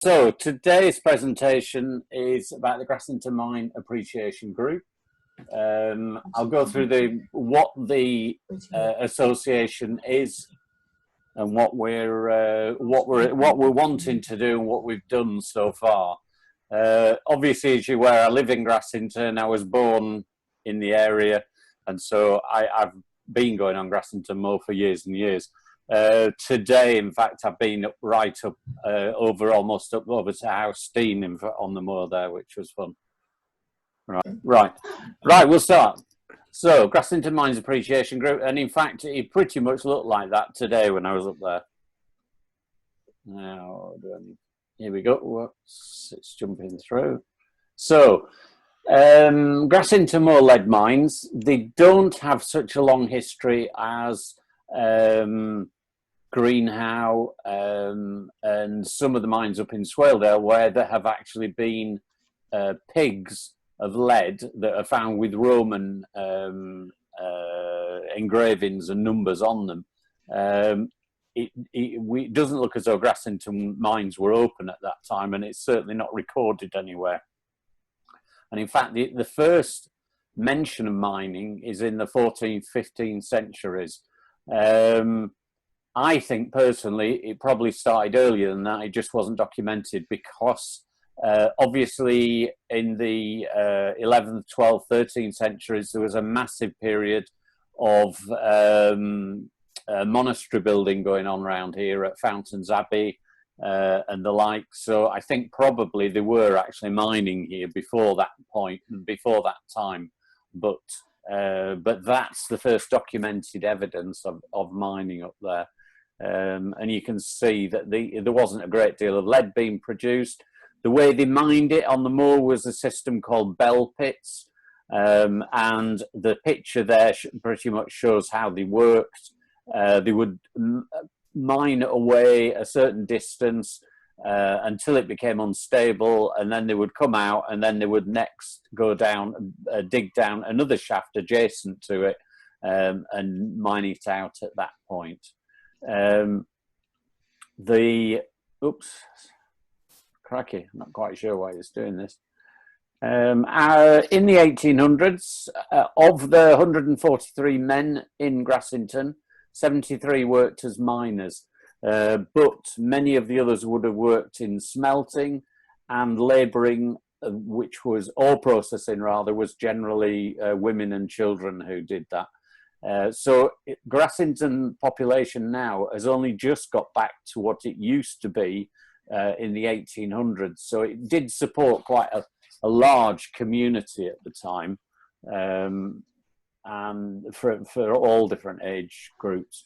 So today's presentation is about the Grassington Mines Appreciation Group. I'll go through what the association is and what we're wanting to do and what we've done so far. Obviously, as you're aware, I live in Grassington. I was born in the area, and so I've been going on Grassington Moor for years and years. Today, in fact, I've been right up almost up over to House Steen on the moor there, which was fun. Right, we'll start. So, Grassington Mines Appreciation Group, and in fact, it pretty much looked like that today when I was up there. Now, here we go. Whoops, it's jumping through. So, Grassington Moor lead mines, they don't have such a long history as Greenhow and some of the mines up in Swaledale, where there have actually been pigs of lead that are found with Roman engravings and numbers on them. It doesn't look as though Grassington mines were open at that time, and it's certainly not recorded anywhere. And in fact, the first mention of mining is in the 14th, 15th centuries. I think personally it probably started earlier than that. It just wasn't documented because obviously in the 11th, 12th, 13th centuries there was a massive period of monastery building going on around here at Fountains Abbey and the like. So I think probably they were actually mining here before that point, before that time, but that's the first documented evidence of mining up there. And you can see that there wasn't a great deal of lead being produced. The way they mined it on the moor was a system called bell pits, and the picture there pretty much shows how they worked. They would mine away a certain distance until it became unstable, and then they would come out, and then they would next go down, dig down another shaft adjacent to it, and mine it out at that point. Oops, cracky, I'm not quite sure why it's doing this. In the 1800s, of the 143 men in Grassington, 73 worked as miners, but many of the others would have worked in smelting and labouring, which was, or processing rather, was generally women and children who did that. So Grassington population now has only just got back to what it used to be in the 1800s. So it did support quite a large community at the time, and for all different age groups.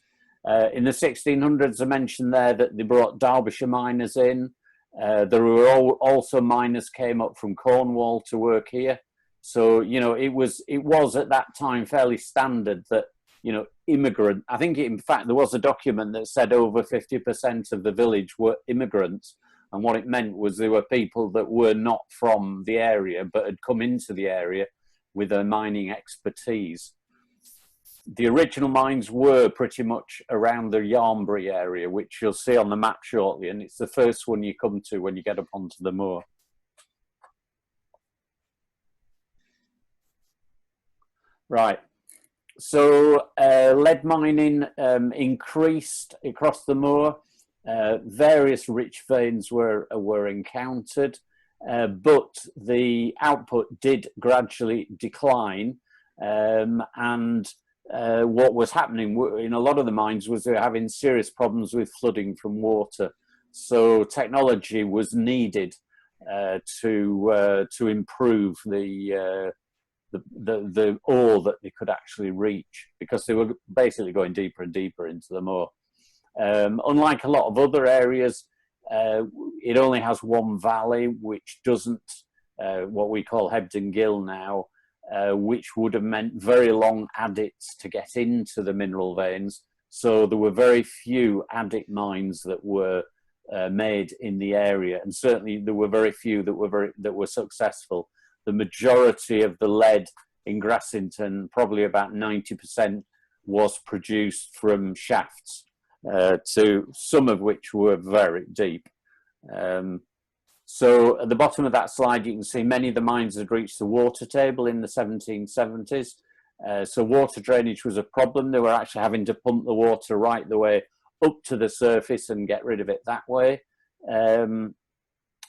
In the 1600s, I mentioned there that they brought Derbyshire miners in. There were also miners came up from Cornwall to work here. So, you know, it was at that time fairly standard that, you know, immigrant, I think in fact there was a document that said over 50% of the village were immigrants. And what it meant was there were people that were not from the area, but had come into the area with a mining expertise. The original mines were pretty much around the Yarnbury area, which you'll see on the map shortly. And it's the first one you come to when you get up onto the moor. Right, so lead mining increased across the moor. Various rich veins were encountered, but the output did gradually decline. And what was happening in a lot of the mines was they were having serious problems with flooding from water. So technology was needed to improve the ore that they could actually reach, because they were basically going deeper and deeper into the moor. Unlike a lot of other areas, it only has one valley, which doesn't, what we call Hebden Gill now, which would have meant very long adits to get into the mineral veins. So there were very few adit mines that were made in the area, and certainly there were very few that were successful. The majority of the lead in Grassington, probably about 90%, was produced from shafts, to some of which were very deep. So at the bottom of that slide, you can see many of the mines had reached the water table in the 1770s. So water drainage was a problem. They were actually having to pump the water right the way up to the surface and get rid of it that way.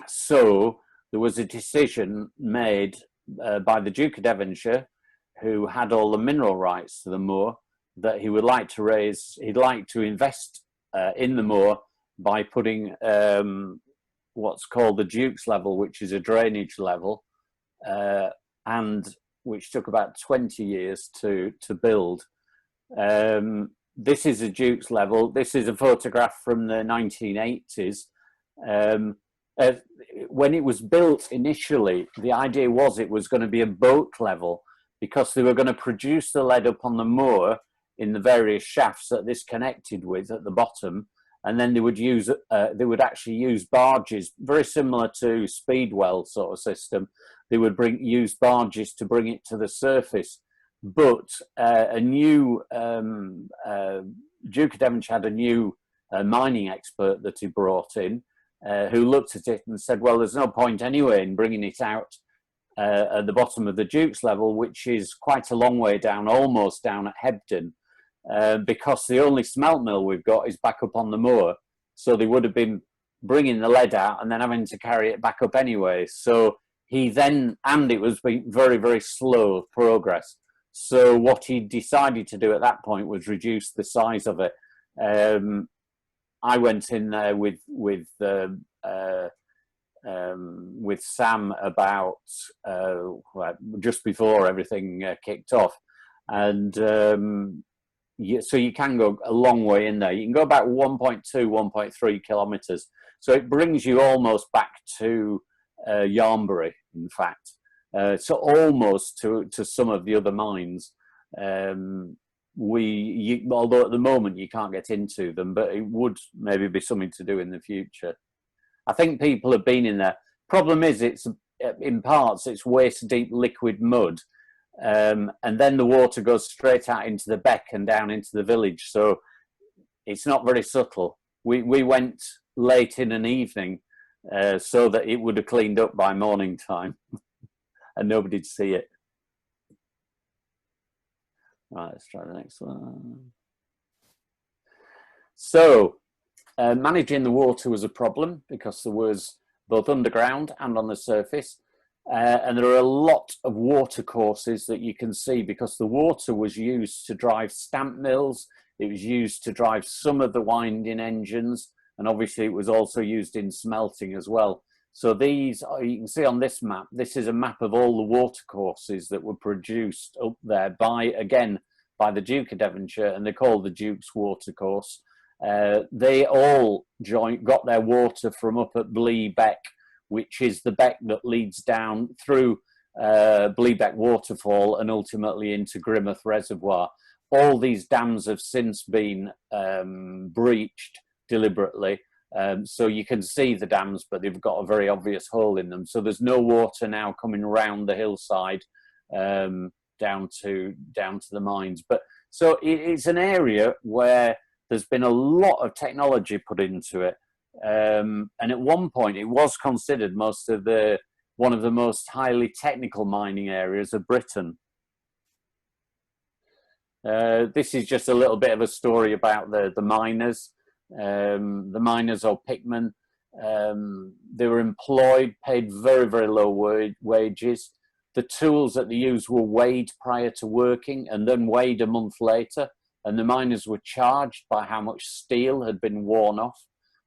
So there was a decision made by the Duke of Devonshire, who had all the mineral rights to the moor, that he would like to raise, he'd like to invest in the moor by putting what's called the Duke's level, which is a drainage level, and which took about 20 years to build. This is a Duke's level. This is a photograph from the 1980s. When it was built initially, the idea was it was going to be a boat level, because they were going to produce the lead up on the moor in the various shafts that this connected with at the bottom, and then they would use actually use barges, very similar to Speedwell sort of system. They would use barges to bring it to the surface. But a new Duke of Devonshire had a new mining expert that he brought in, who looked at it and said, well, there's no point anyway in bringing it out at the bottom of the Duke's level, which is quite a long way down, almost down at Hebden, because the only smelt mill we've got is back up on the moor. So they would have been bringing the lead out and then having to carry it back up anyway. So he then, and it was very, very slow progress. So what he decided to do at that point was reduce the size of it. I went in there with Sam about just before everything kicked off, and so you can go a long way in there. You can go about 1.2, 1.3 kilometres. So it brings you almost back to Yarnbury, in fact. So almost to some of the other mines. Although at the moment you can't get into them, but it would maybe be something to do in the future. I think people have been in there. Problem is, it's in parts it's waist deep liquid mud, and then the water goes straight out into the beck and down into the village. So it's not very subtle. We went late in an evening, so that it would have cleaned up by morning time, and nobody'd see it. Right, let's try the next one. So, managing the water was a problem because there was both underground and on the surface. And there are a lot of water courses that you can see, because the water was used to drive stamp mills. It was used to drive some of the winding engines. And obviously it was also used in smelting as well. So these, you can see on this map, this is a map of all the water courses that were produced up there by the Duke of Devonshire, and they're called the Duke's Water Course. They all got their water from up at Blee Beck, which is the beck that leads down through Blee Beck Waterfall and ultimately into Grimouth Reservoir. All these dams have since been breached deliberately. So you can see the dams, but they've got a very obvious hole in them. So there's no water now coming around the hillside down to the mines. But so it's an area where there's been a lot of technology put into it. And at one point, it was considered one of the most highly technical mining areas of Britain. This is just a little bit of a story about the miners. The miners or pickmen, they were employed, paid very, very low wages. The tools that they used were weighed prior to working and then weighed a month later, and the miners were charged by how much steel had been worn off.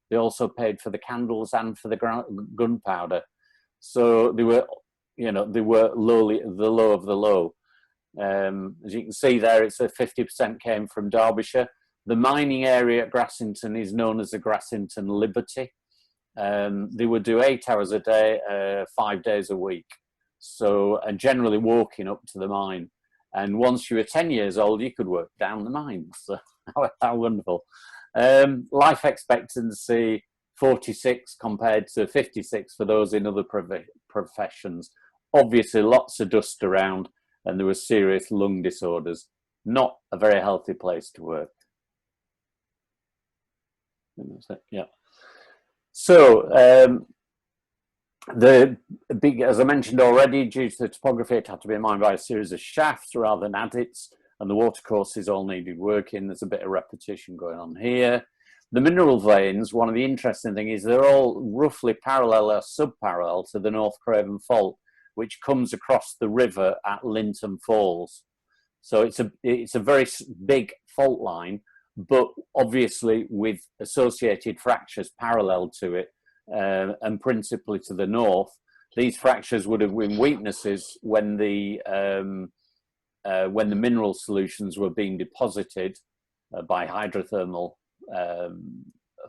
They also paid for the candles and for the gunpowder. So they were, the low of the low. As you can see there, it's a 50% came from Derbyshire. The mining area at Grassington is known as the Grassington Liberty. They would do 8 hours a day, 5 days a week. So, and generally walking up to the mine. And once you were 10 years old, you could work down the mines. So, how wonderful. Life expectancy, 46 compared to 56 for those in other professions. Obviously, lots of dust around, and there were serious lung disorders. Not a very healthy place to work. Yeah. So The big, as I mentioned already, due to the topography, it had to be mined by a series of shafts rather than adits, and the watercourses all needed working. There's a bit of repetition going on here. The mineral veins, one of the interesting things is they're all roughly parallel or sub-parallel to the North Craven Fault, which comes across the river at Linton Falls. So it's a very big fault line, but obviously with associated fractures parallel to it, and principally to the north. These fractures would have been weaknesses when the mineral solutions were being deposited by hydrothermal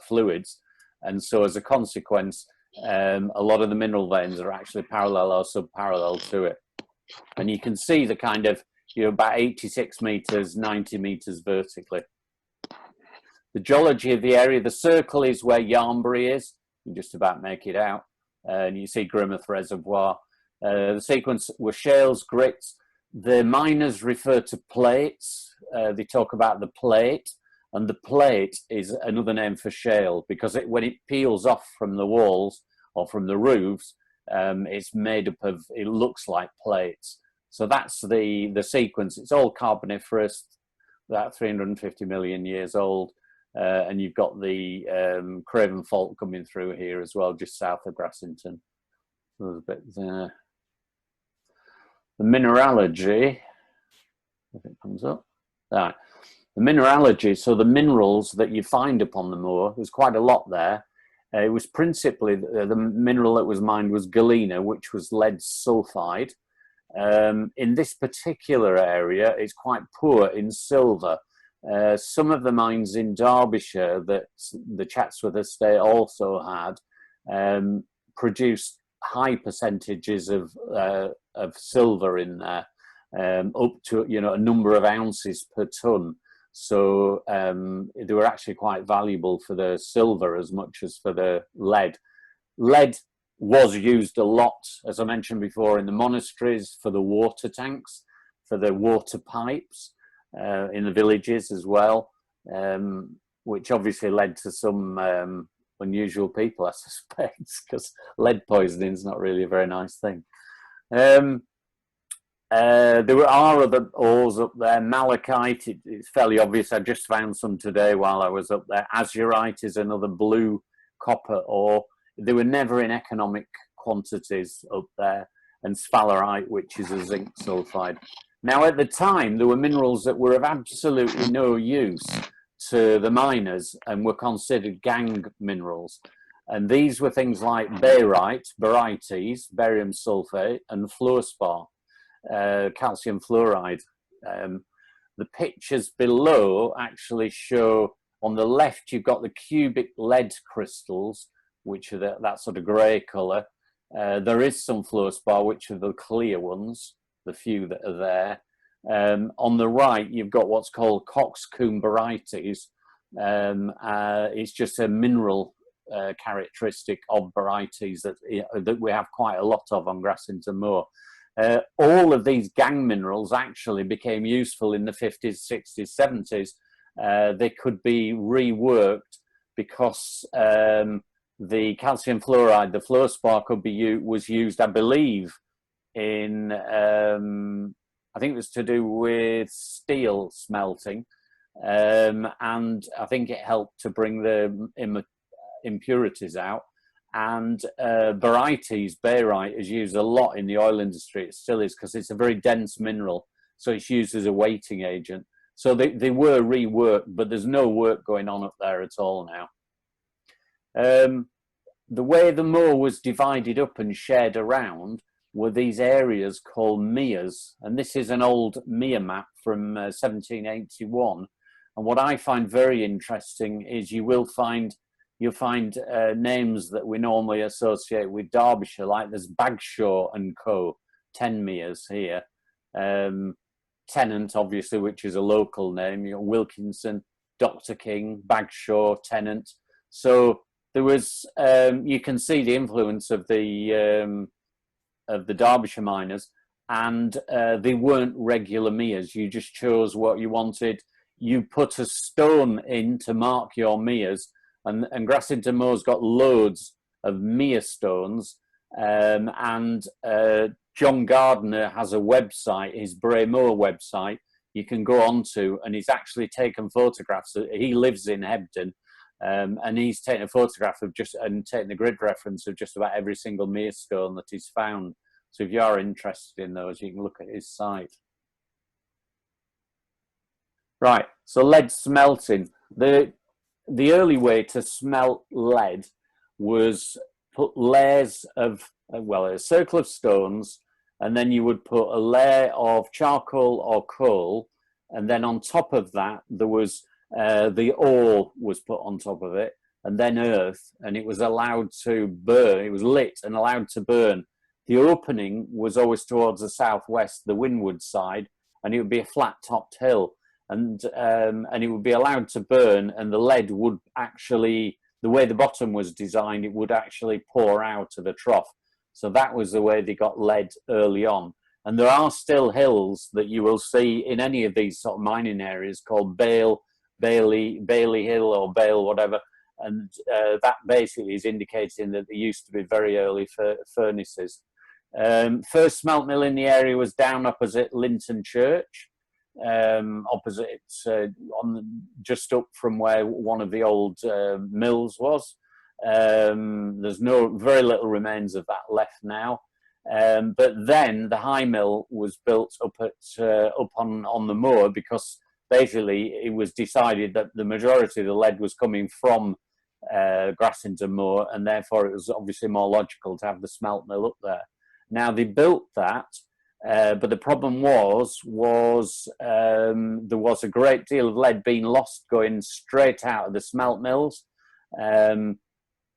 fluids, and so as a consequence, a lot of the mineral veins are actually parallel or sub-parallel to it. And you can see the kind of, about 86 meters, 90 meters vertically. The geology of the area, the circle is where Yarnbury is. You can just about make it out. And you see Grimouth Reservoir. The sequence were shales, grits. The miners refer to plates. They talk about the plate. And the plate is another name for shale, because when it peels off from the walls or from the roofs, it's made up of, it looks like plates. So that's the sequence. It's all Carboniferous, about 350 million years old. And you've got the Craven Fault coming through here as well, just south of Grassington. So there's a bit there. The mineralogy, if it comes up. Right. The mineralogy, so the minerals that you find upon the moor, there's quite a lot there. It was principally, the mineral that was mined was galena, which was lead sulfide. In this particular area, it's quite poor in silver. Some of the mines in Derbyshire that the Chatsworth estate also had produced high percentages of silver in there, up to a number of ounces per ton. So they were actually quite valuable for the silver as much as for the lead. Lead was used a lot, as I mentioned before, in the monasteries, for the water tanks, for the water pipes, in the villages as well, which obviously led to some unusual people, I suspect, because lead poisoning is not really a very nice thing. There are other ores up there. Malachite, it's fairly obvious. I just found some today while I was up there. Azurite is another blue copper ore. They were never in economic quantities up there. And sphalerite, which is a zinc sulfide. Now, at the time, there were minerals that were of absolutely no use to the miners and were considered gang minerals. And these were things like barite, barytes, barium sulfate, and fluorspar, calcium fluoride. The pictures below actually show, on the left, you've got the cubic lead crystals, which are that sort of grey colour. There is some fluorspar, which are the clear ones, the few that are there. On the right, you've got what's called coxcomb barytes. It's just a mineral characteristic of barytes that we have quite a lot of on Grassington Moor. All of these gang minerals actually became useful in the 50s, 60s, 70s. They could be reworked because the calcium fluoride, the fluorspar, was used, I believe, in I think it was to do with steel smelting, and I think it helped to bring the impurities out. And barytes, barite, is used a lot in the oil industry. It still is, because it's a very dense mineral, so it's used as a weighting agent. So they were reworked, but there's no work going on up there at all now. The way the moor was divided up and shared around were these areas called meres, and this is an old mere map from 1781. And what I find very interesting is you'll find names that we normally associate with Derbyshire, like there's Bagshaw and Co, 10 meres here. Tennant, obviously, which is a local name, Wilkinson, Dr. King, Bagshaw, Tennant. So there was, you can see the influence of the Derbyshire miners, and they weren't regular meres. You just chose what you wanted. You put a stone in to mark your meres, and Grassington Moor's got loads of mere stones, And John Gardner has a website, his Bray Moor website, you can go onto, and he's actually taken photographs. He lives in Hebden, and he's taken a photograph of and taken a grid reference of just about every single mearstone that he's found. So if you are interested in those, you can look at his site. Right, so lead smelting. The early way to smelt lead was put layers of, well, a circle of stones, and then you would put a layer of charcoal or coal, and then on top of that there was the ore was put on top of it, and then earth, and it was allowed to burn. It was lit and allowed to burn. The opening was always towards the southwest, the windward side, and it would be a flat-topped hill, and it would be allowed to burn, and the lead would actually, the way the bottom was designed, it would actually pour out of the trough. So that was the way they got lead early on. And there are still hills that you will see in any of these sort of mining areas called Bailey Hill or Bale, whatever. And that basically is indicating that there used to be very early furnaces. First smelt mill in the area was down opposite Linton Church, opposite just up from where one of the old mills was. There's very little remains of that left now. But then the high mill was built up on the moor, because basically it was decided that the majority of the lead was coming from Grassington Moor, and therefore it was obviously more logical to have the smelt mill up there. Now they built that, but the problem was there was a great deal of lead being lost going straight out of the smelt mills,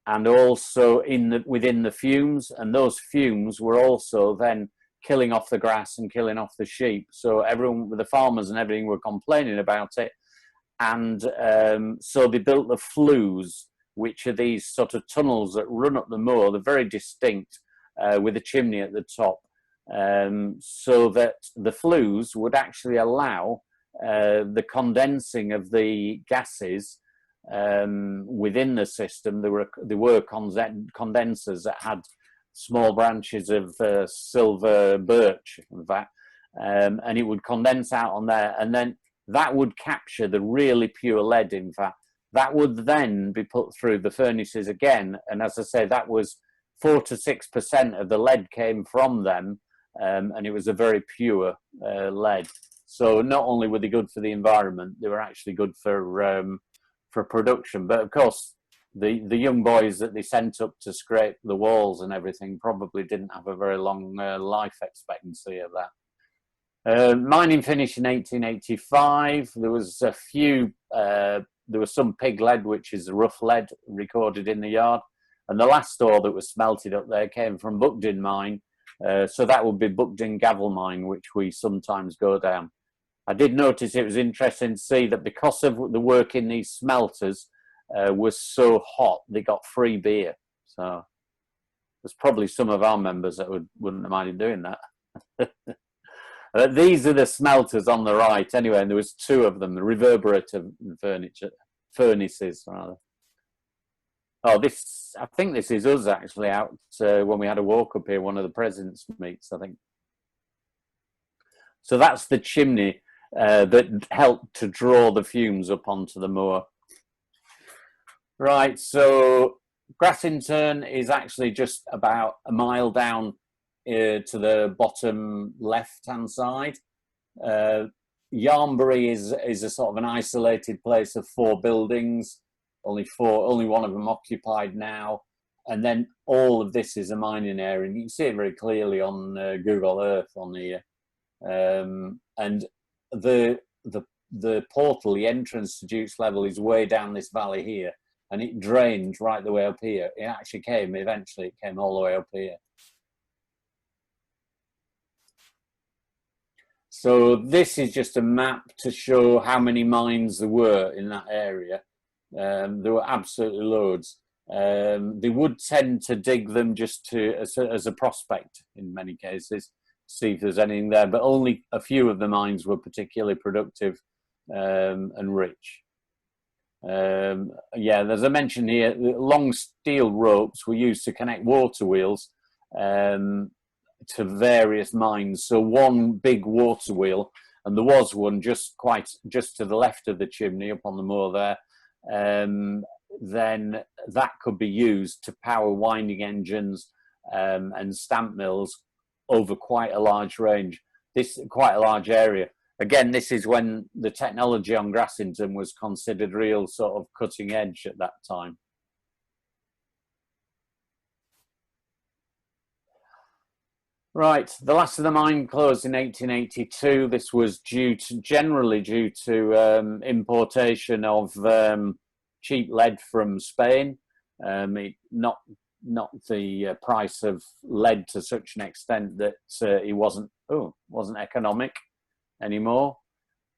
and also within the fumes, and those fumes were also then killing off the grass and killing off the sheep. So everyone, the farmers and everything, were complaining about it, and so they built the flues, which are these sort of tunnels that run up the moor. They're very distinct, with a chimney at the top, so that the flues would actually allow the condensing of the gases within the system. There were condensers that had small branches of silver birch, in fact, and it would condense out on there, and then that would capture the really pure lead. In fact, that would then be put through the furnaces again, and as I say, that was 4 to 6% of the lead came from them, and it was a very pure lead. So not only were they good for the environment, they were actually good for production. But of course, the young boys that they sent up to scrape the walls and everything probably didn't have a very long life expectancy of that. Mining finished in 1885. There was a few, there was some pig lead, which is rough lead, recorded in the yard. And the last ore that was smelted up there came from Buckden Mine. So that would be Buckden Gavel Mine, which we sometimes go down. I did notice it was interesting to see that because of the work in these smelters was so hot, they got free beer. So there's probably some of our members that wouldn't have minded doing that. These are the smelters on the right anyway, and there was 2 of them, the reverberator furnaces rather. Oh, I think this is us actually out when we had a walk up here, one of the president's meets, I think. So that's the chimney that helped to draw the fumes up onto the moor. Right, so Grassington is actually just about a mile down to the bottom left-hand side. Yarnbury is a sort of an isolated place of 4 buildings. Only one of them occupied now, and then all of this is a mining area, and you can see it very clearly on Google Earth on here. And the portal, the entrance to Duke's Level, is way down this valley here, and it drained right the way up here. It actually eventually came all the way up here. So this is just a map to show how many mines there were in that area. There were absolutely loads. They would tend to dig them just as a prospect in many cases, see if there's anything there, but only a few of the mines were particularly productive and rich. Yeah, there's a mention here, long steel ropes were used to connect water wheels, to various mines. So one big water wheel, and there was one just to the left of the chimney up on the moor there, then that could be used to power winding engines and stamp mills over quite a large range, quite a large area. Again, this is when the technology on Grassington was considered real sort of cutting edge at that time. Right, the last of the mine closed in 1882. This was generally due to importation of cheap lead from Spain. Not the price of lead to such an extent that it wasn't economic anymore.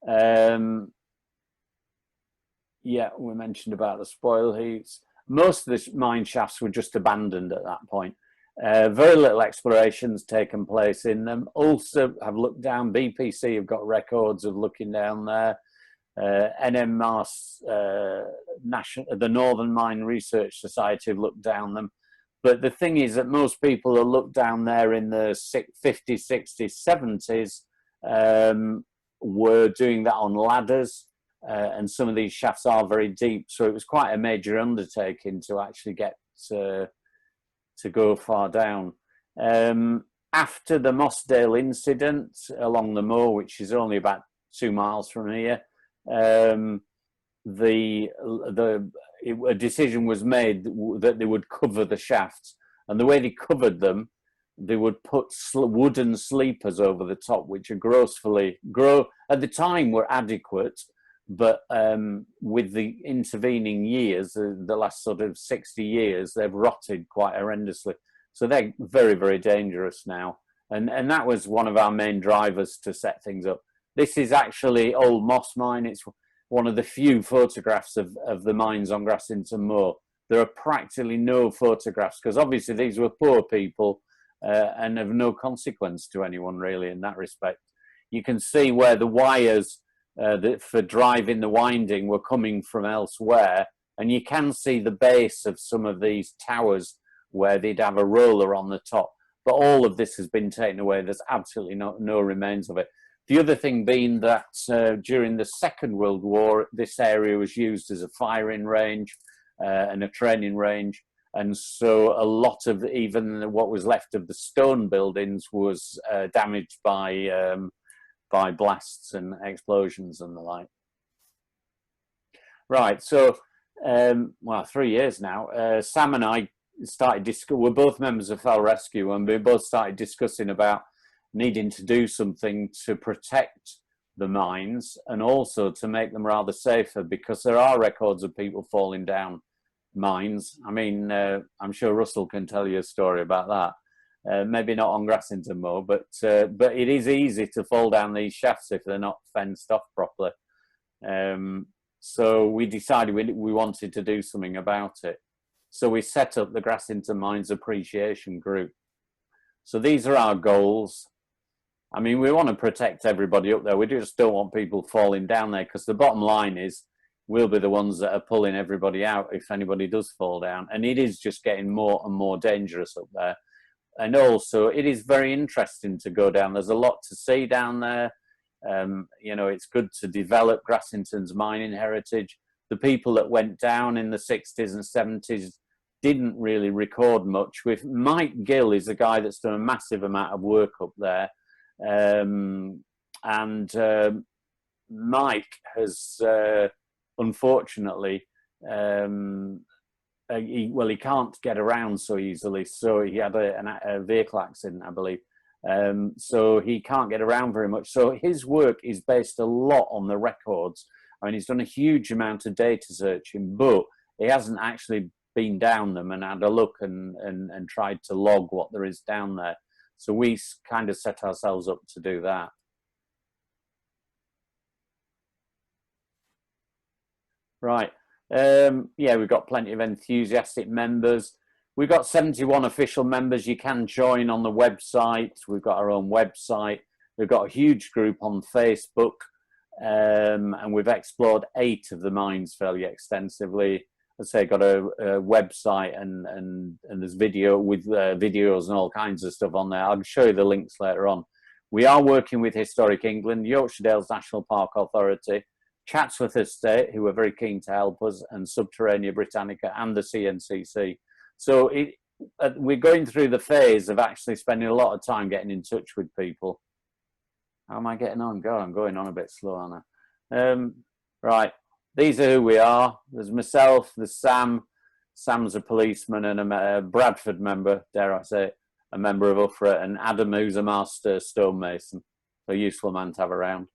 Yeah, we mentioned about the spoil heaps. Most of the mine shafts were just abandoned at that point. Very little explorations taken place in them. Also have looked down. BPC have got records of looking down there. NMR's, the Northern Mine Research Society have looked down them. But the thing is that most people who looked down there in the 50s, 60s, 70s were doing that on ladders. And some of these shafts are very deep. So it was quite a major undertaking to actually get to go far down. After the Mossdale incident along the moor, which is only about 2 miles from here, a decision was made that they would cover the shafts. And the way they covered them, they would put wooden sleepers over the top, which are at the time were adequate, but with the intervening years, the last sort of 60 years, they've rotted quite horrendously. So they're very, very dangerous now. And that was one of our main drivers to set things up. This is actually Old Moss Mine. It's one of the few photographs of the mines on Grassington Moor. There are practically no photographs because obviously these were poor people and of no consequence to anyone really in that respect. You can see where the wires for driving the winding were coming from elsewhere, and you can see the base of some of these towers where they'd have a roller on the top. But all of this has been taken away. There's absolutely no remains of it. The other thing being that during the Second World War, this area was used as a firing range and a training range. And so a lot of even what was left of the stone buildings was damaged by blasts and explosions and the like. Right, so, well, 3 years now, Sam and I we're both members of Fell Rescue, and we both started discussing about needing to do something to protect the mines and also to make them rather safer, because there are records of people falling down mines. I mean, I'm sure Russell can tell you a story about that. Maybe not on Grassington Moor, but it is easy to fall down these shafts if they're not fenced off properly. So we decided we wanted to do something about it. So we set up the Grassington Mines Appreciation Group. So these are our goals. I mean, we want to protect everybody up there. We just don't want people falling down there, because the bottom line is we'll be the ones that are pulling everybody out if anybody does fall down. And it is just getting more and more dangerous up there. And also, it is very interesting to go down. There's a lot to see down there. You know, it's good to develop Grassington's mining heritage. The people that went down in the 60s and 70s didn't really record much. With Mike Gill is a guy that's done a massive amount of work up there. Mike has, unfortunately, he can't get around so easily. So he had a vehicle accident, I believe. So he can't get around very much. So his work is based a lot on the records. I mean, he's done a huge amount of data searching, but he hasn't actually been down them and had a look and tried to log what there is down there. So we kind of set ourselves up to do that. Right. Yeah, we've got plenty of enthusiastic members. We've got 71 official members. You can join on the website. We've got our own website. We've got a huge group on Facebook, and we've explored 8 of the mines fairly extensively. I say, got a website and there's video with videos and all kinds of stuff on there. I'll show you the links later on. We are working with Historic England, Yorkshire Dales National Park Authority, Chatsworth Estate, who are very keen to help us, and Subterranea Britannica and the CNCC. So we're going through the phase of actually spending a lot of time getting in touch with people. How am I getting on? God, I'm going on a bit slow, aren't I? Right, these are who we are. There's myself, there's Sam. Sam's a policeman and a Bradford member, dare I say, a member of UFRA, and Adam, who's a master stonemason, a useful man to have around.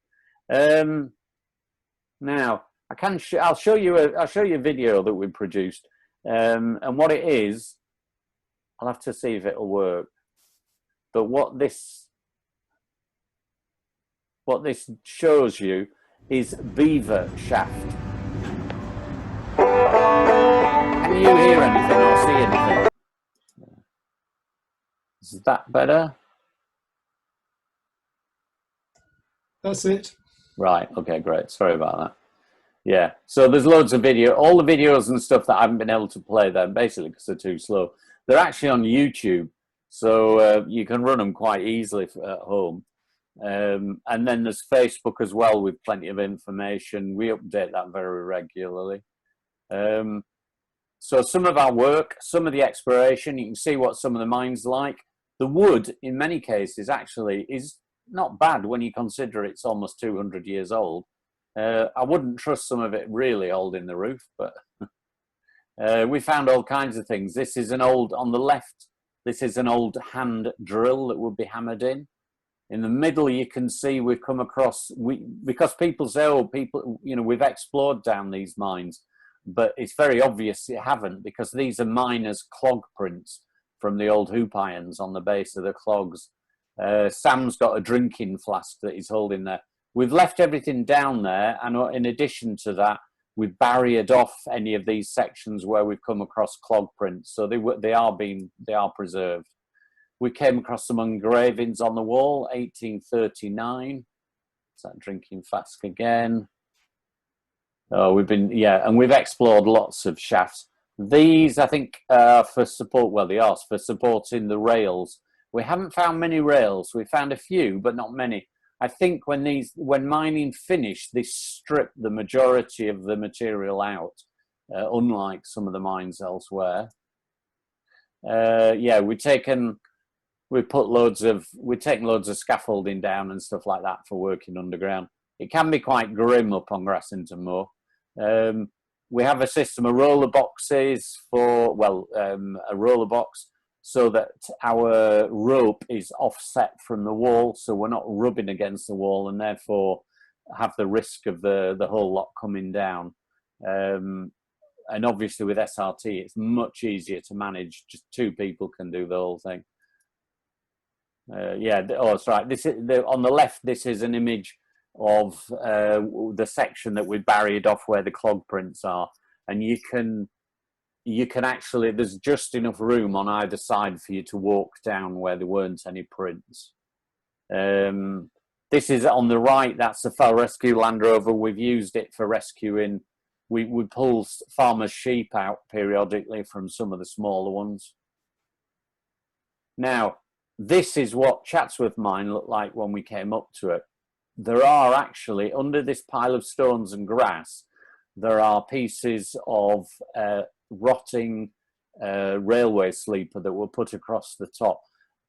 Now, I'll show you a video that we produced, and what it is, I'll have to see if it'll work. But what this shows you is beaver shaft. Can you hear anything or see anything? Is that better? That's it. Right, okay, great. Sorry about that. Yeah, so there's loads of video. All the videos and stuff that I haven't been able to play there, basically because they're too slow. They're actually on YouTube, so you can run them quite easily at home. And then there's Facebook as well with plenty of information. We update that very regularly. So some of our work, some of the exploration, you can see what some of the mines like. The wood, in many cases, actually is not bad when you consider it's almost 200 years old. I wouldn't trust some of it really holding the roof, but we found all kinds of things. This is an old, on the left, this is an old hand drill that would be hammered in. In the middle, you can see we've come across, because people say, oh, we've explored down these mines, but it's very obvious you haven't, because these are miners' clog prints from the old hoop irons on the base of the clogs. Sam's got a drinking flask that he's holding there. We've left everything down there, and in addition to that, we've barriered off any of these sections where we've come across clog prints, so they are preserved. We came across some engravings on the wall, 1839. Is that drinking flask again? Oh, and we've explored lots of shafts. These, I think, for support. Well, they are for supporting the rails. We haven't found many rails. We found a few, but not many. I think when mining finished, they stripped the majority of the material out, unlike some of the mines elsewhere. Yeah, we've taken loads of scaffolding down and stuff like that for working underground. It can be quite grim up on Grassington Moor. We have a system of roller boxes a roller box, so that our rope is offset from the wall, so we're not rubbing against the wall and therefore have the risk of the whole lot coming down. And obviously with SRT, it's much easier to manage. Just two people can do the whole thing. That's right. On the left, this is an image of the section that we buried off where the clog prints are, and you can actually, there's just enough room on either side for you to walk down where there weren't any prints. This is on the right, that's the Fell Rescue Land Rover. We've used it for rescuing. We pull farmers' sheep out periodically from some of the smaller ones. Now, this is what Chatsworth Mine looked like when we came up to it. There are actually, under this pile of stones and grass, there are pieces of rotting railway sleeper that were put across the top.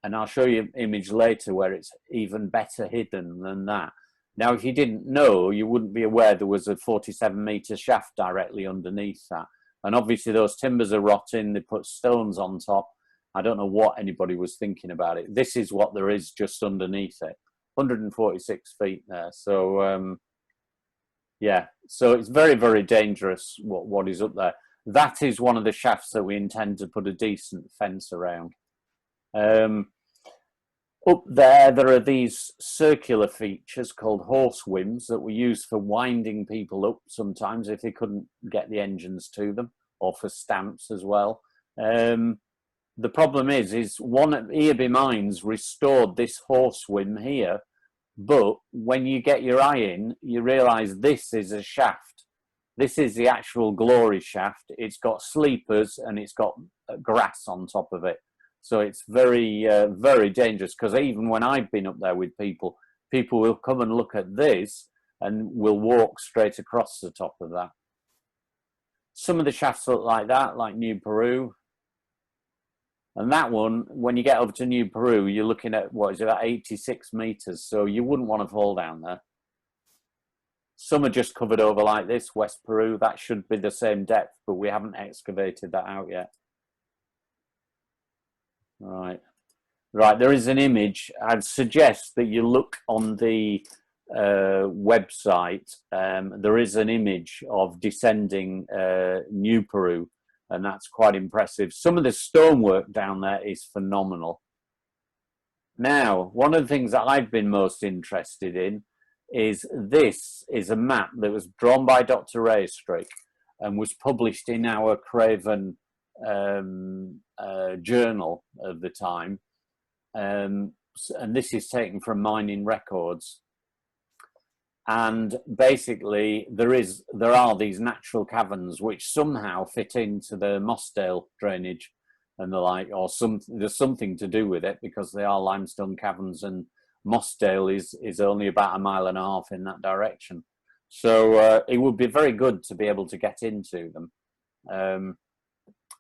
And I'll show you an image later where it's even better hidden than that. Now, if you didn't know, you wouldn't be aware there was a 47-metre shaft directly underneath that. And obviously those timbers are rotting, they put stones on top. I don't know what anybody was thinking about it. This is what there is just underneath it. 146 feet there. So, yeah, so it's very, very dangerous what is up there. That is one of the shafts that we intend to put a decent fence around. Up there are these circular features called horse whims that were used for winding people up sometimes if they couldn't get the engines to them, or for stamps as well. The problem is one at Earby Mines restored this horse whim here, but when you get your eye in, you realise this is a shaft This is the actual glory shaft. It's got sleepers and it's got grass on top of it. So it's very, very dangerous, because even when I've been up there with people, people will come and look at this and will walk straight across the top of that. Some of the shafts look like that, like New Peru. And that one, when you get over to New Peru, you're looking at, what is it, about 86 meters. So you wouldn't want to fall down there. Some are just covered over like this, West Peru. That should be the same depth, but we haven't excavated that out yet. Right. Right, there is an image. I'd suggest that you look on the website. There is an image of descending New Peru, and that's quite impressive. Some of the stonework down there is phenomenal. Now, one of the things that I've been most interested in is this is a map that was drawn by Dr. Raystrick and was published in our Craven journal of the time. And this is taken from Mining Records. And basically, there are these natural caverns which somehow fit into the Mossdale drainage and the like, or there's something to do with it, because they are limestone caverns, and Mossdale is only about 1.5 miles in that direction. So it would be very good to be able to get into them.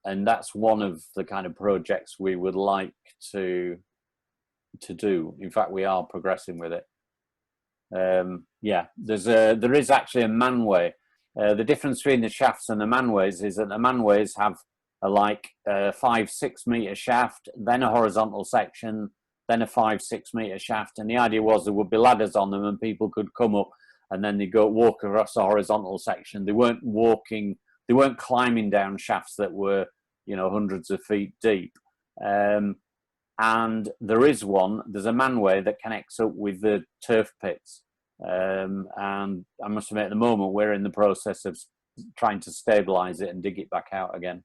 And that's one of the kind of projects we would like to do. In fact, we are progressing with it. Yeah, there is actually a manway. The difference between the shafts and the manways is that the manways have a 5-6 meter shaft, then a horizontal section, then a 5-6 meter shaft, and the idea was there would be ladders on them and people could come up and then they walk across the horizontal section. They weren't climbing down shafts that were, you know, hundreds of feet deep. And there's a manway that connects up with the turf pits. And I must admit, at the moment, we're in the process of trying to stabilize it and dig it back out again.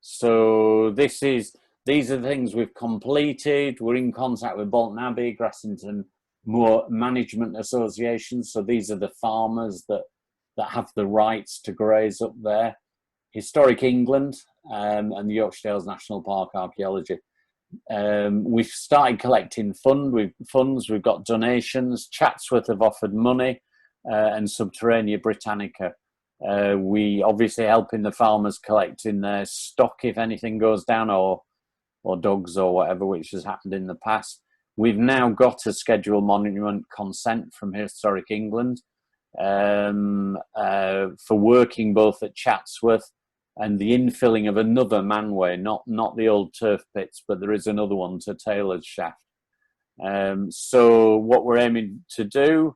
So these are the things we've completed. We're in contact with Bolton Abbey, Grassington Moor Management Association. So these are the farmers that have the rights to graze up there. Historic England and the Yorkshire Dales National Park Archaeology. We've started collecting funds. We've got donations. Chatsworth have offered money, and Subterranea Britannica. We obviously helping the farmers collecting their stock if anything goes down, or dogs or whatever, which has happened in the past. We've now got a scheduled monument consent from Historic England for working both at Chatsworth and the infilling of another manway, not the old turf pits, but there is another one to Taylor's shaft. So what we're aiming to do,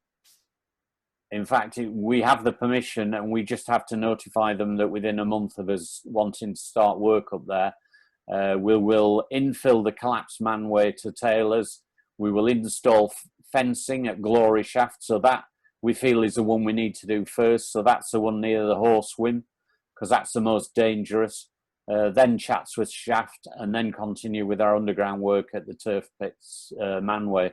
in fact, we have the permission and we just have to notify them that within a month of us wanting to start work up there, we will infill the collapsed manway to Taylor's. We will install fencing at Glory Shaft. So that we feel is the one we need to do first. So that's the one near the horse whim, because that's the most dangerous. Then Chatsworth Shaft, and then continue with our underground work at the turf pits manway.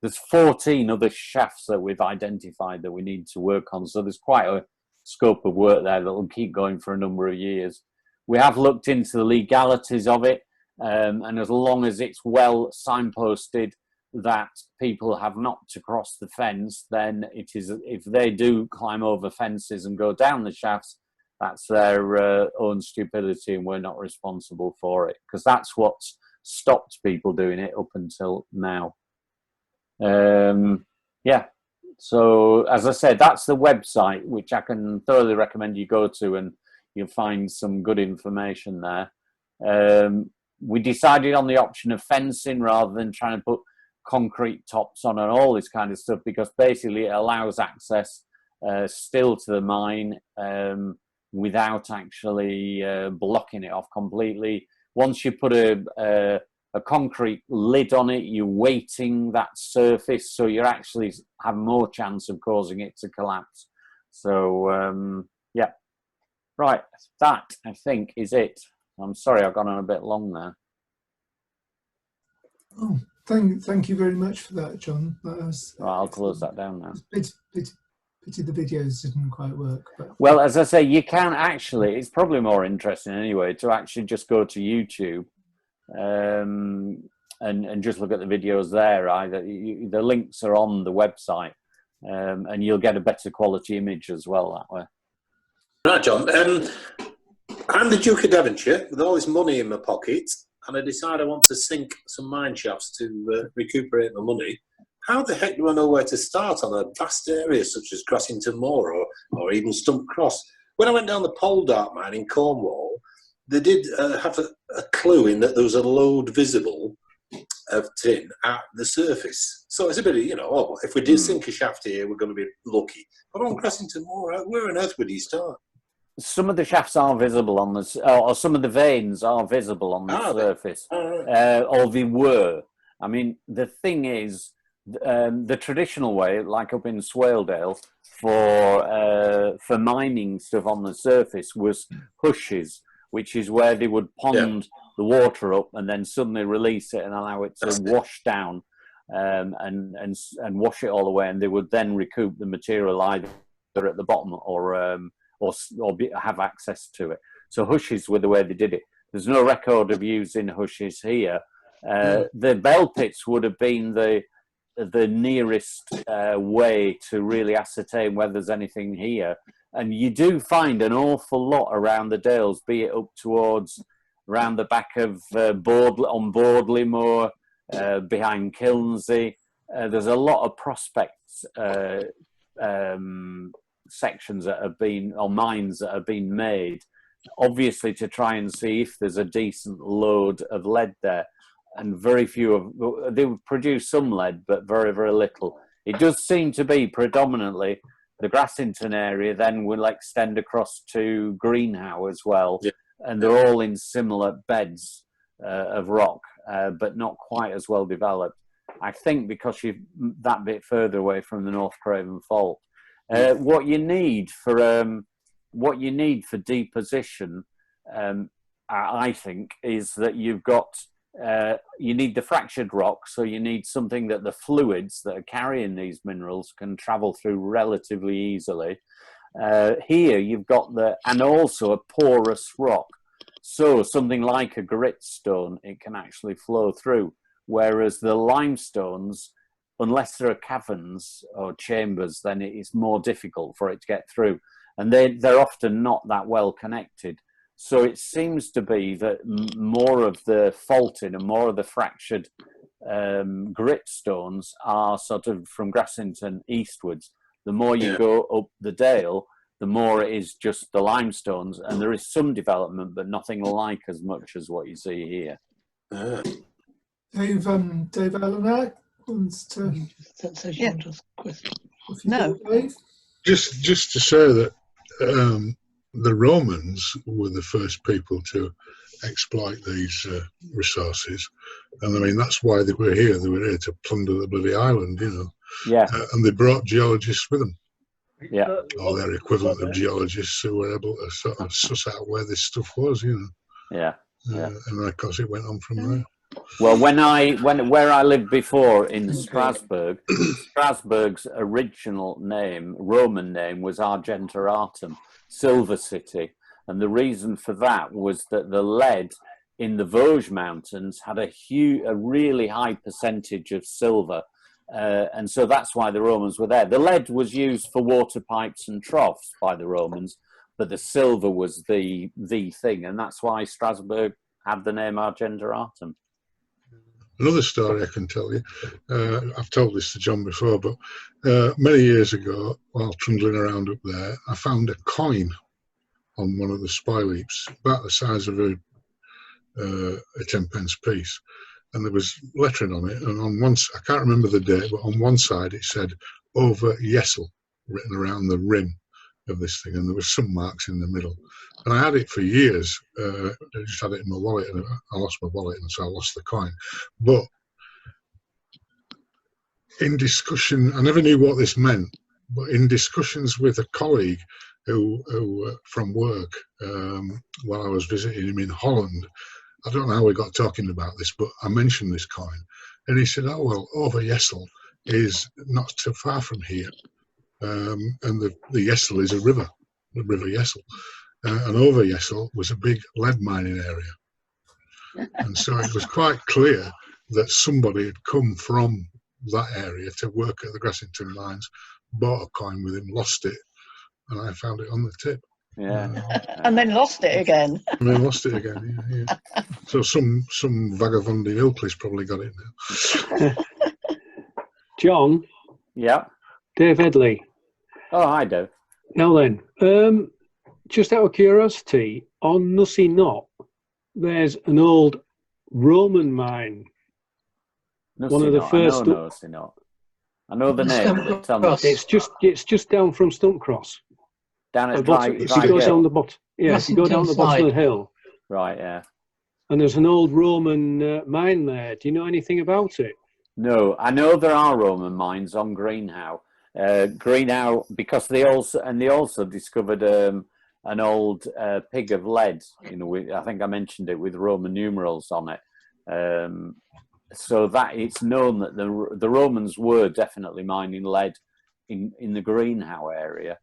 There's 14 other shafts that we've identified that we need to work on. So there's quite a scope of work there that will keep going for a number of years. We have looked into the legalities of it, and as long as it's well signposted that people have not to cross the fence, then it is, if they do climb over fences and go down the shafts, that's their own stupidity and we're not responsible for it, because that's what's stopped people doing it up until now. Yeah, so as I said, that's the website, which I can thoroughly recommend you go to, and you'll find some good information there. We decided on the option of fencing rather than trying to put concrete tops on and all this kind of stuff, because basically it allows access still to the mine without actually blocking it off completely. Once you put a concrete lid on it, you're weighting that surface, so you actually have more chance of causing it to collapse. So yeah, right, that I think is it. I'm sorry I've gone on a bit long there. Oh, thank you very much for that, John. That was, right, I'll close that down now. It's pity the videos didn't quite work. But Well, as I say, you can actually, it's probably more interesting anyway, to actually just go to YouTube and just look at the videos there. The links are on the website, and you'll get a better quality image as well that way. Right, John. I'm the Duke of Devonshire with all this money in my pocket, and I decide I want to sink some mine shafts to recuperate my money. How the heck do I know where to start on a vast area such as Grassington Moor or even Stump Cross? When I went down the Pole Dart mine in Cornwall, they did have a clue in that there was a lode visible of tin at the surface. So it's a bit of, if we did sink a shaft here, we're going to be lucky. But on Grassington Moor, where on earth would you start? Some of the shafts are visible on the, or some of the veins are visible on the surface, or they were. I mean, the thing is, the traditional way, like up in Swaledale, for mining stuff on the surface was hushes, which is where they would pond the water up and then suddenly release it and allow it to wash down and wash it all away, and they would then recoup the material either at the bottom or have access to it. So hushes were the way they did it. There's no record of using hushes here. The bell pits would have been the nearest way to really ascertain whether there's anything here. And you do find an awful lot around the Dales, be it up towards around the back of on Bordley Moor, behind Kilnsey. There's a lot of prospects sections that have been, or mines that have been made, obviously to try and see if there's a decent load of lead there. And very few of they produce some lead, but very, very little. It does seem to be predominantly the Grassington area. Then will extend across to Greenhow as well, and they're all in similar beds of rock, but not quite as well developed. I think because you're that bit further away from the North Craven Fault. What you need for deposition, I think, is that you've got. You need the fractured rock, so you need something that the fluids that are carrying these minerals can travel through relatively easily. Here you've got and also a porous rock, so something like a gritstone, it can actually flow through, whereas the limestones, unless there are caverns or chambers, then it is more difficult for it to get through, and they're often not that well connected. So it seems to be that more of the faulting and more of the fractured gritstones are sort of from Grassington eastwards. The more you go up the Dale, the more it is just the limestones, and there is some development, but nothing like as much as what you see here. Dave Allen wants to. No. Just to say that. The Romans were the first people to exploit these resources, and I mean that's why they were here. They were here to plunder the bloody island, Yeah. And they brought geologists with them. Yeah. Or their equivalent of geologists who were able to sort of suss out where this stuff was, Yeah. And of course it went on from there. Well, where I lived before in Strasbourg, Strasbourg's original name, Roman name, was Argenteratum, Silver City, and the reason for that was that the lead in the Vosges Mountains had a really high percentage of silver, and so that's why the Romans were there. The lead was used for water pipes and troughs by the Romans, but the silver was the thing, and that's why Strasbourg had the name Argenteratum. Another story I can tell you, I've told this to John before, but many years ago, while trundling around up there, I found a coin on one of the spoil heaps, about the size of a 10-pence piece, and there was lettering on it, and on one, I can't remember the date, but on one side it said "Over Yessel" written around the rim of this thing, and there was some marks in the middle. And I had it for years. I just had it in my wallet, and I lost my wallet, and so I lost the coin. But in discussion, I never knew what this meant. But in discussions with a colleague who from work, while I was visiting him in Holland, I don't know how we got talking about this, but I mentioned this coin, and he said, "Oh well, Over Yessel is not too far from here." and the Yessel is a river, the River Yessel. And over Yessel was a big lead mining area. And so it was quite clear that somebody had come from that area to work at the Grassington mines, bought a coin with him, lost it, and I found it on the tip. Yeah. And then lost it again. And then lost it again, yeah. So some vagabond in Ilkley's probably got it now. John, Yeah. Dave Headley. Oh, I do. Now then, just out of curiosity, on Nussey Knot, there's an old Roman mine. One of the first. I know the name. But tell me. It's just down from Stumpcross. Down at If you go down the bottom, yeah, if you go down the bottom of the hill. Right, yeah. And there's an old Roman mine there. Do you know anything about it? No, I know there are Roman mines on Greenhow. Greenhow, because they also discovered an old pig of lead. You know, I think I mentioned it with Roman numerals on it. So that it's known that the Romans were definitely mining lead in the Greenhow area,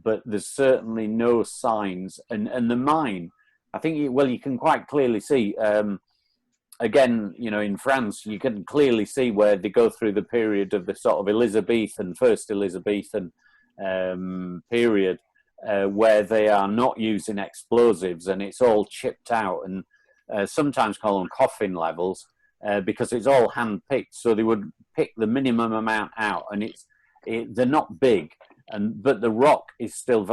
but there's certainly no signs. And the mine, I think, you can quite clearly see. Again, you know, in France, you can clearly see where they go through the period of the sort of first Elizabethan period, where they are not using explosives and it's all chipped out, and sometimes call them coffin levels, because it's all hand picked. So they would pick the minimum amount out, and they're not big, but the rock is still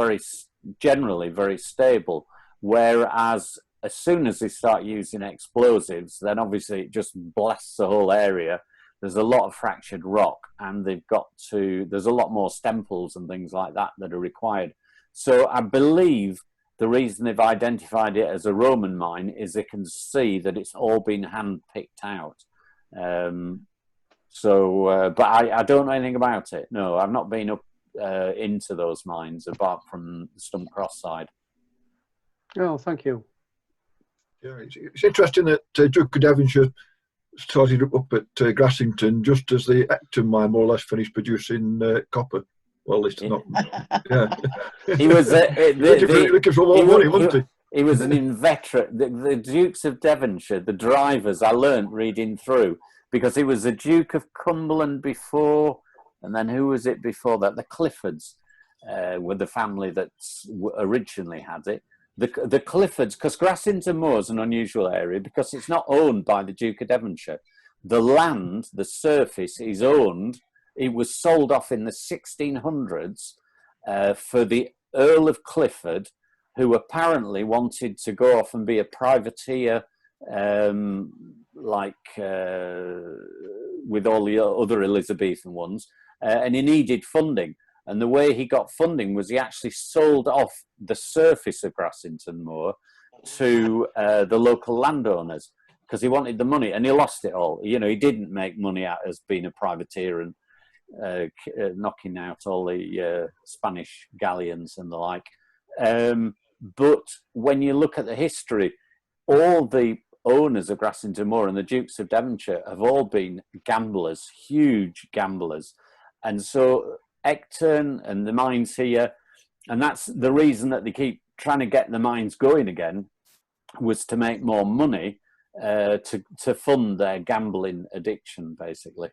generally very stable. Whereas as soon as they start using explosives, then obviously it just blasts the whole area. There's a lot of fractured rock, and there's a lot more stemples and things like that are required. So I believe the reason they've identified it as a Roman mine is they can see that it's all been hand picked out. But I don't know anything about it. No, I've not been up into those mines apart from the Stumpcross side. Oh, thank you. Yeah, it's interesting that Duke of Devonshire started up at Grassington just as the Acton mine more or less finished producing copper. Well, at least not. Yeah, he was looking for more money, wasn't he? He was an inveterate. The Dukes of Devonshire, the drivers, I learnt reading through, because he was the Duke of Cumberland before, and then who was it before that? The Cliffords were the family that originally had it. The Cliffords, because Grassington Moor is an unusual area because it's not owned by the Duke of Devonshire. The land, the surface, is owned. It was sold off in the 1600s for the Earl of Clifford, who apparently wanted to go off and be a privateer, with all the other Elizabethan ones, and he needed funding. And the way he got funding was he actually sold off the surface of Grassington Moor to the local landowners because he wanted the money, and he lost it all. You know, he didn't make money out as being a privateer and knocking out all the Spanish galleons and the like. But when you look at the history, all the owners of Grassington Moor and the Dukes of Devonshire have all been gamblers, huge gamblers. And so Ecton and the mines here, and that's the reason that they keep trying to get the mines going again, was to make more money to fund their gambling addiction, basically.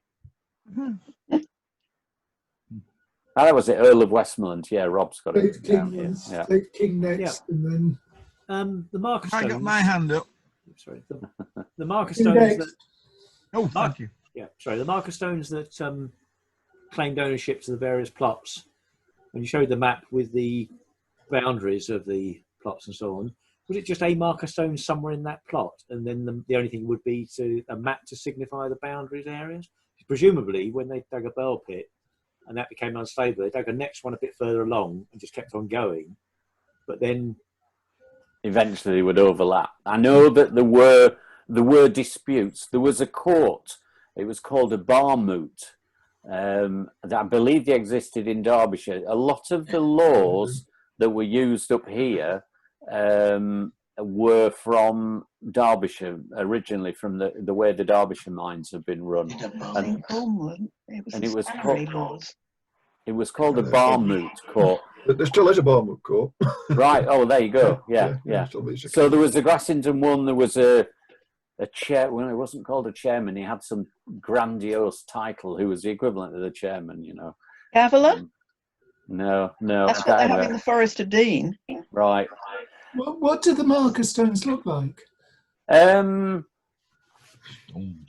That was it, Earl of Westmoreland. Yeah, Rob's got it down here. Yeah. King next, and then the marker stones. I got my hand up. Sorry, the marker stones that. Oh, thank you. Yeah, sorry, the marker stones that claimed ownership to the various plots. When you showed the map with the boundaries of the plots and so on, was it just a marker stone somewhere in that plot, and then the only thing would be a map to signify the boundaries areas? Presumably, when they dug a bell pit and that became unstable, they dug a next one a bit further along and just kept on going. But then eventually would overlap. I know that there were disputes. There was a court. It was called a bar moot. That I believe they existed in Derbyshire. A lot of the laws that were used up here were from Derbyshire originally, from the way the Derbyshire mines have been run. It was called It was called a Barmoot Court. There still is a Barmoot Court. Right. Oh, there you go. Yeah. So there was the Grassington one. There was a chair. Well, it wasn't called a chairman. He had some grandiose title. Who was the equivalent of the chairman? You know. Cavalier? No. That's what they have in the Forest of Dean. Right. What do the marker stones look like?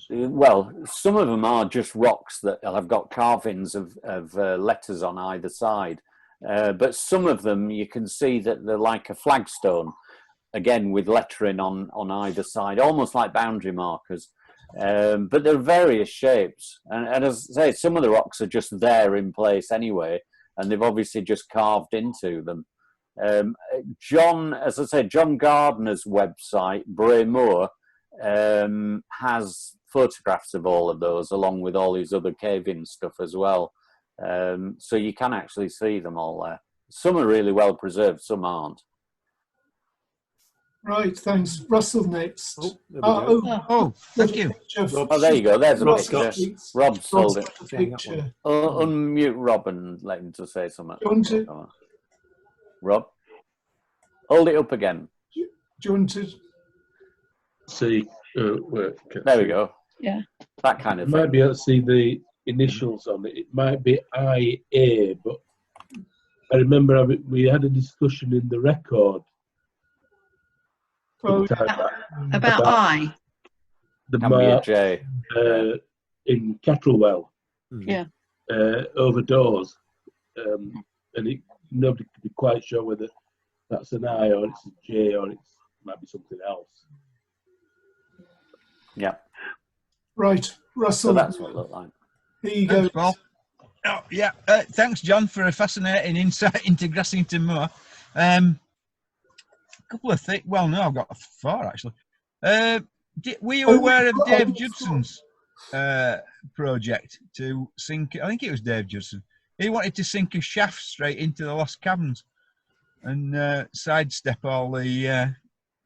Well, some of them are just rocks that have got carvings of letters on either side. But some of them you can see that they're like a flagstone, again with lettering on either side, almost like boundary markers. But they're various shapes. And as I say, some of the rocks are just there in place anyway, and they've obviously just carved into them. John Gardner's website, Bray Moor, has photographs of all of those along with all his other cave-in stuff as well. So you can actually see them all there. Some are really well preserved, some aren't. Right, thanks. Russell next. Thank you. Oh, there you go. There's a picture. Rob sold it. Picture. Unmute Rob and let him to say something. Do you want to, Rob, hold it up again. do you want to See, There we go. Yeah. That kind of you thing. might be able to see the initials on it. It might be IA, but I remember we had a discussion in the record About I. the Can be a mark J. in Kettlewell Yeah. over doors, and nobody could be quite sure whether that's an I or it's a J or it might be something else. Yeah. right, Russell? So that's what it looked like. Here you go. Well, thanks, John, for a fascinating insight into Grassington Moor. A couple of things. Well, no, I've got 4 actually. Were you aware of Dave Judson's project to sink? I think it was Dave Judson. He wanted to sink a shaft straight into the Lost Caverns and sidestep all the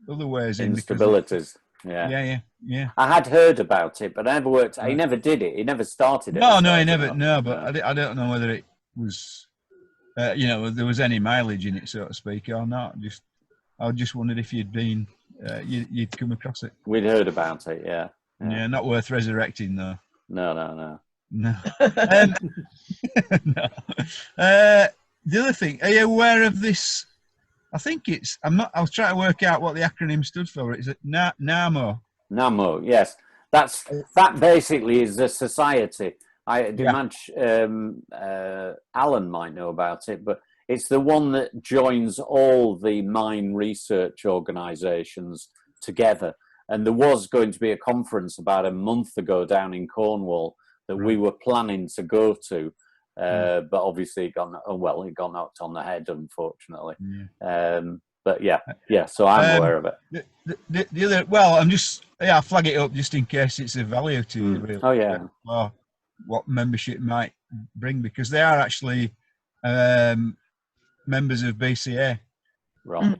other ways in. Instabilities. Yeah. Yeah. I had heard about it, but I never worked. He never did it. He never started it. No, he never. No, but I don't know whether it was, there was any mileage in it, so to speak, or not. I just wondered if you'd been, you'd come across it. We'd heard about it. Yeah. Yeah, not worth resurrecting though. No. No. No. The other thing, are you aware of this? I think it's. I was trying to work out what the acronym stood for. Is it NAMO? NAMO, yes. That basically is a society. I imagine Alan might know about it, but it's the one that joins all the mine research organisations together. And there was going to be a conference about a month ago down in Cornwall that we were planning to go to, but obviously it got knocked on the head, unfortunately. But so I'm aware of it. The other, well, I'll flag it up just in case it's of value to you, really. Oh, yeah. Or what membership might bring, because they are actually members of BCA. Right.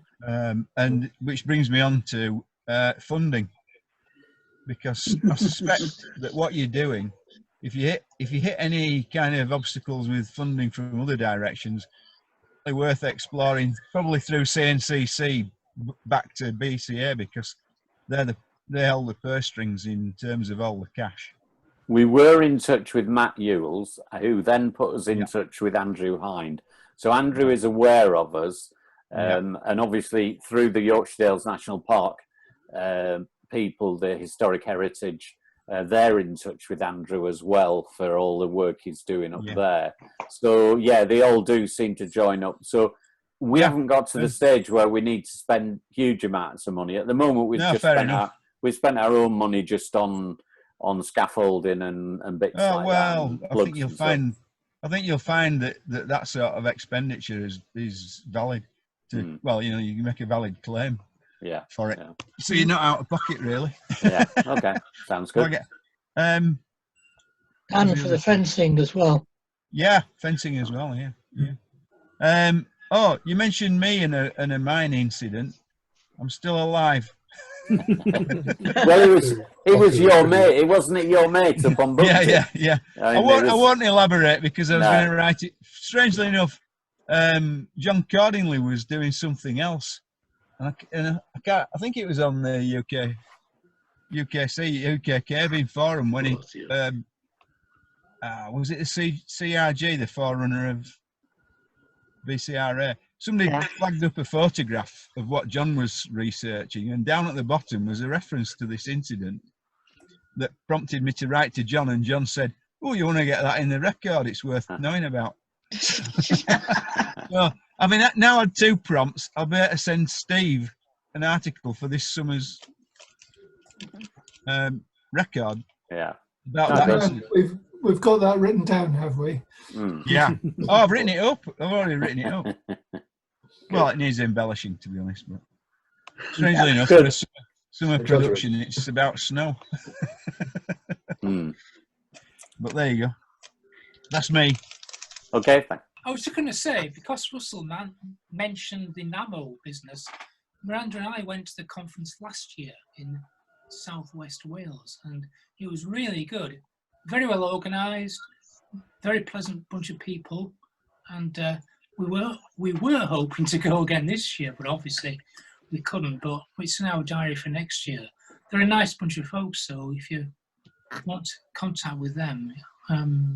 And which brings me on to funding, because I suspect that what you're doing, if you hit any kind of obstacles with funding from other directions, it's worth exploring, probably through CNCC back to BCA, because they hold the purse strings in terms of all the cash. We were in touch with Matt Ewells, who then put us in touch with Andrew Hind. So Andrew is aware of us, and obviously through the Yorkshire Dales National Park people, the historic heritage, they're in touch with Andrew as well for all the work he's doing up there. So they all do seem to join up. So we haven't got to the stage where we need to spend huge amounts of money at the moment. We've spent our own money just on scaffolding and bits like that. I think you'll find that sort of expenditure is valid. Well, you can make a valid claim. For it. Yeah. So you're not out of pocket, really. Okay. Sounds good. Okay. And for the fencing as well. Yeah, fencing as well. Yeah. You mentioned me in a mine incident. I'm still alive. Well, it was your mate. It wasn't it your mate up on Buckton? Yeah. I I mean, won't elaborate because I was No. going to write it. Strangely enough, John Cordingley was doing something else, and I think it was on the UK Caving Forum when he was it the CRG, the forerunner of BCRA. Somebody flagged up a photograph of what John was researching, and down at the bottom was a reference to this incident that prompted me to write to John, and John said, "Oh, you want to get that in the record? It's worth knowing about." Well, I mean, now I had 2 prompts. I'll be able to send Steve an article for this summer's record. Yeah. About that. We've got that written down, have we? Yeah. Oh, I've written it up. I've already written it up. Well, it needs embellishing, to be honest. But strangely enough, for a summer production, it's about snow. But there you go. That's me. Okay, thanks. I was just going to say, because Russell mentioned the Namo business, Miranda and I went to the conference last year in southwest Wales, and it was really good. Very well organised, very pleasant bunch of people, and we were hoping to go again this year, but obviously we couldn't. But it's in our diary for next year. They're a nice bunch of folks, so if you want contact with them,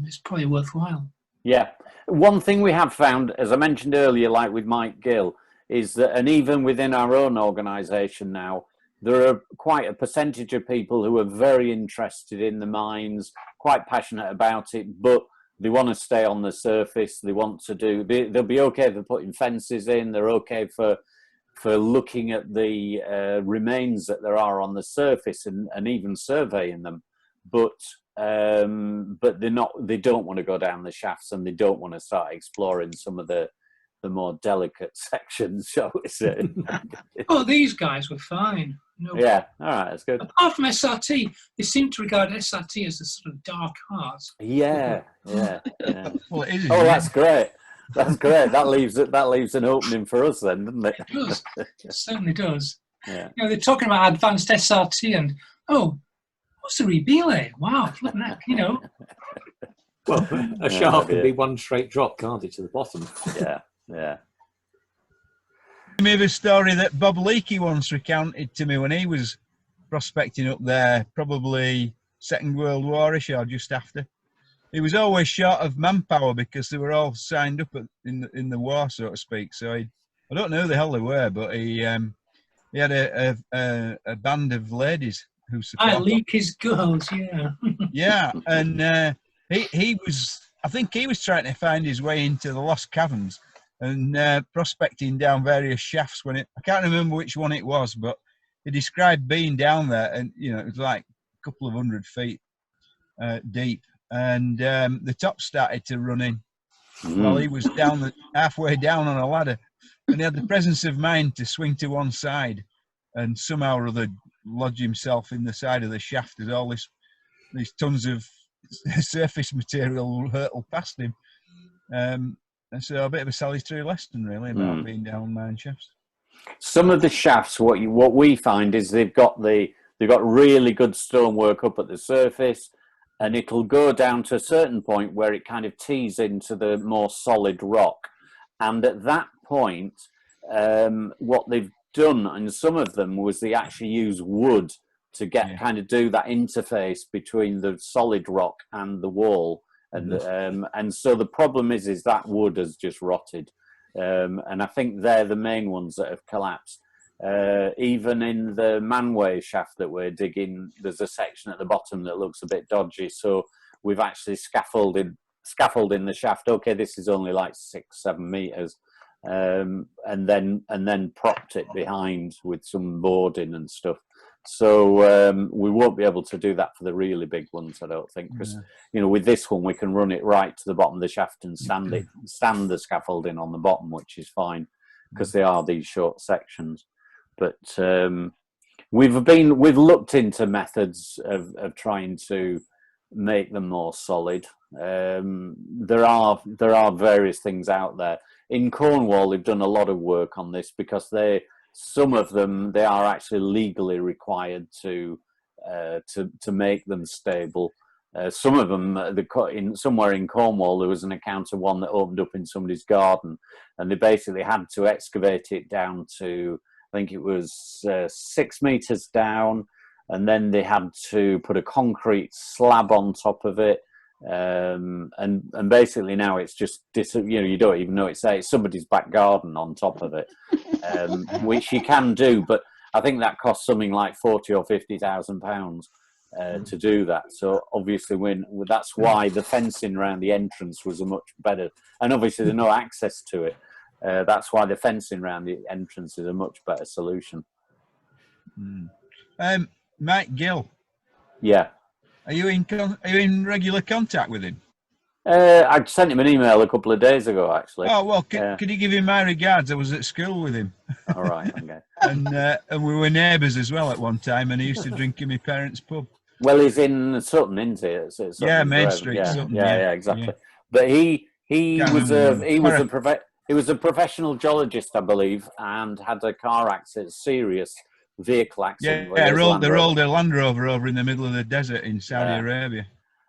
it's probably worthwhile. Yeah. One thing we have found, as I mentioned earlier, like with Mike Gill, is that, and even within our own organisation now, there are quite a percentage of people who are very interested in the mines, quite passionate about it, but they want to stay on the surface. They want to they'll be okay for putting fences in. They're okay for looking at the remains that there are on the surface and even surveying them. But they don't want to go down the shafts, and they don't want to start exploring some of the more delicate sections, shall we say. Oh, these guys were fine. No, yeah, all right, that's good. Apart from SRT, they seem to regard SRT as a sort of dark art. Yeah. Well, it is, that's great. That's great. That leaves an opening for us then, doesn't it? It does. It certainly does. Yeah. You know, they're talking about advanced SRT and, what's the rebelay? Wow, flipping heck, you know. Well, a shaft can be one straight drop, can't it, to the bottom? Yeah. Me of a story that Bob Leakey once recounted to me when he was prospecting up there, probably Second World War-ish or just after. He was always short of manpower because they were all signed up in the war, so to speak. So I don't know who the hell they were, but he had a band of ladies who supported. Leakey's girls, yeah. Yeah, and he was, I think he was trying to find his way into the Lost Caverns and prospecting down various shafts I can't remember which one it was, but he described being down there, and it was like a couple of 100 feet deep, and the top started to run in while he was halfway down on a ladder, and he had the presence of mind to swing to one side and somehow or other lodge himself in the side of the shaft as all these tons of surface material hurtled past him. And so a bit of a salutary lesson, really, about being down mine shafts. Some of the shafts, what we find is they've got really good stonework up at the surface, and it'll go down to a certain point where it kind of tees into the more solid rock. And at that point, what they've done, and some of them, was they actually use wood to kind of do that interface between the solid rock and the wall. And so the problem is that wood has just rotted. And I think they're the main ones that have collapsed. Even in the manway shaft that we're digging, there's a section at the bottom that looks a bit dodgy. So we've actually scaffolded the shaft. Okay, this is only like 6-7 meters. And then propped it behind with some boarding and stuff. So we won't be able to do that for the really big ones, I don't think, because with this one we can run it right to the bottom of the shaft and stand the scaffolding on the bottom, which is fine because they are these short sections. But we've looked into methods of trying to make them more solid. There are various things out there. In Cornwall, they've done a lot of work on this because they some of them, they are actually legally required to make them stable. Some of them, somewhere in Cornwall, there was an account of one that opened up in somebody's garden, and they basically had to excavate it down to, I think it was 6 meters down, and then they had to put a concrete slab on top of it, and basically now it's just you don't even know it's somebody's back garden on top of it, which you can do, but I think that costs something like £40,000 or £50,000 to do that. So obviously, that's why the fencing around the entrance was a much better, and obviously there's no access to it. That's why the fencing around the entrance is a much better solution. Mike Gill. Yeah. Are you in regular contact with him? I sent him an email a couple of days ago, actually. Oh well, could you give him my regards? I was at school with him. All right, okay. and we were neighbours as well at one time, and he used to drink in my parents' pub. Well, he's in Sutton, isn't he? Yeah, Main Street. Yeah, Sutton, yeah, exactly. Yeah. But he was a professional geologist, I believe, and had a car accident, serious vehicle accident. Yeah, they rolled a Land Rover over in the middle of the desert in Saudi Arabia.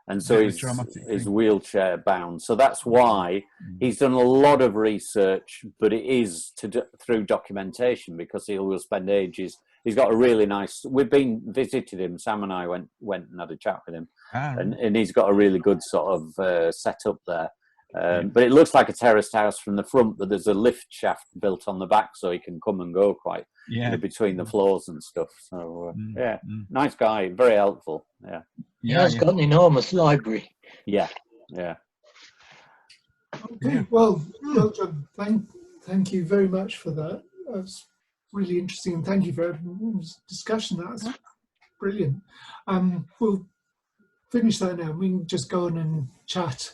And so he's wheelchair bound. So that's why he's done a lot of research, but it is through documentation, because he will spend ages. He's got a really nice. We've been visited him. Sam and I went and had a chat with him, and he's got a really good sort of setup there. But it looks like a terraced house from the front, but there's a lift shaft built on the back, so he can come and go quite between the floors and stuff. So nice guy, very helpful. Yeah, he has got an enormous library. Yeah. Okay, well, John, thank you very much for that. That's really interesting, and thank you for this discussion. That's brilliant. We'll finish that now. We can just go on and chat